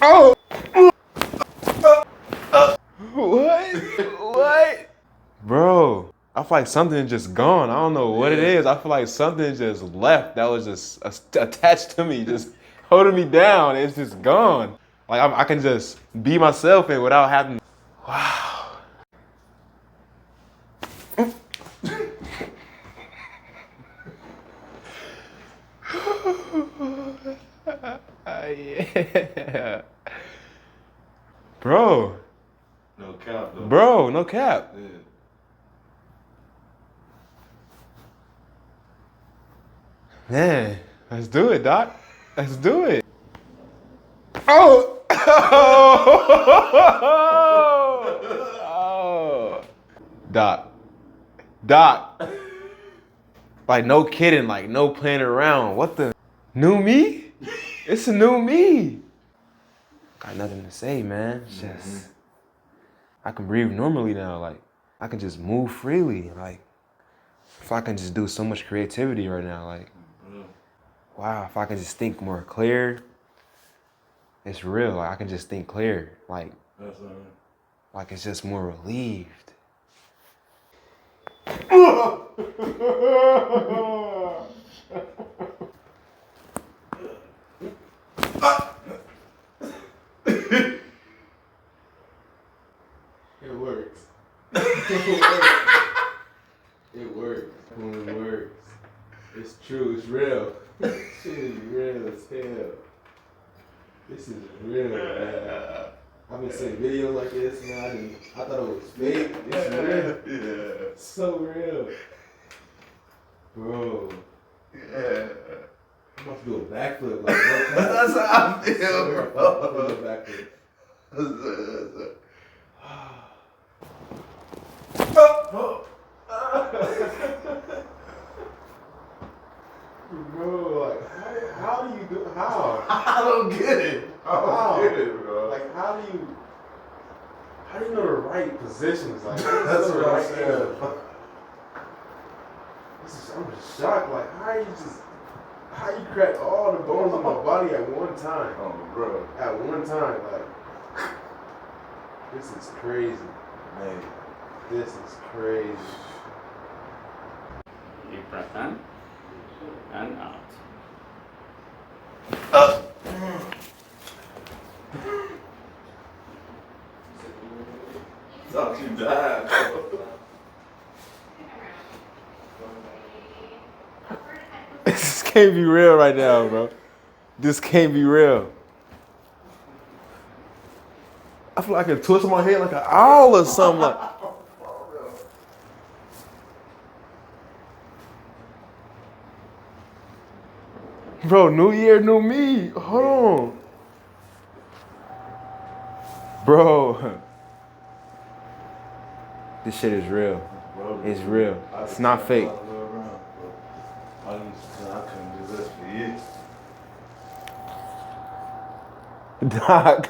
Oh! What? Bro, I feel like something's just gone. I don't know what it is. I feel like something just left that was just attached to me, just holding me down. It's just gone. Like I can just be myself and without having. Wow. Yeah. Bro. No cap, though. Bro, no cap. Yeah. Man, let's do it, Doc. Let's do it. Oh! Oh! Doc. Like, no kidding, like, no playing around. What the? New me? It's a new me. Got nothing to say, man. It's just, I can breathe normally now. Like, I can just move freely. Like, if I can just do so much creativity right now, like, wow, if I can just think more clear, it's real. Like, I can just think clear. Like, like it's just more relieved. It works. It works. It works. It's true. It's real. Shit is real as hell. This is real, man. I've been seeing videos like this, man. I thought it was fake. It's real. Yeah. It's so real. Bro. Yeah. I'm about to do a backflip. Like, that's how I feel, bro. I'm about to do a backflip. Bro, like, how do you do? How? I don't get it. I don't get it, bro. Like, how do you know the right positions? Like, that's what I'm saying. I'm just shocked. Like, how you crack all the bones in my body at one time? Oh, bro. At one time, like, this is crazy, man. This is crazy. Deep breath in and out. Thought you died. This can't be real right now, bro. This can't be real. I feel like I can twist my head like an owl or something. Like. Bro, new year, new me. Hold on. Bro. This shit is real. It's real. It's not fake. I couldn't do this for you. Doc.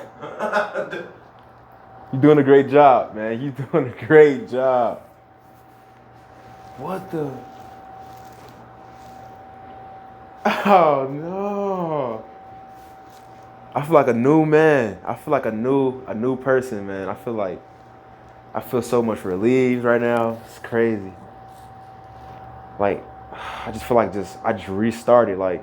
You're doing a great job, man. You're doing a great job. What the? Oh no. I feel like a new man. I feel like a new person, man. I feel so much relieved right now. It's crazy. Like, I just feel like I just restarted. Like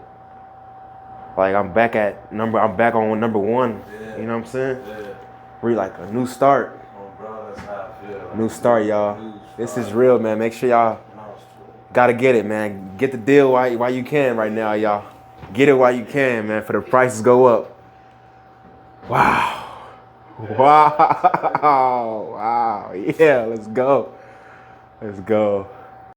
I'm back on number one. Yeah. You know what I'm saying? Yeah. We're like a new start. Oh, bro, that's how I feel. New start, y'all. This is real, man. Make sure y'all gotta get it, man. Get the deal while you can right now, y'all. Get it while you can, man, for the prices go up. Wow. Wow. Wow. Yeah, let's go. Let's go.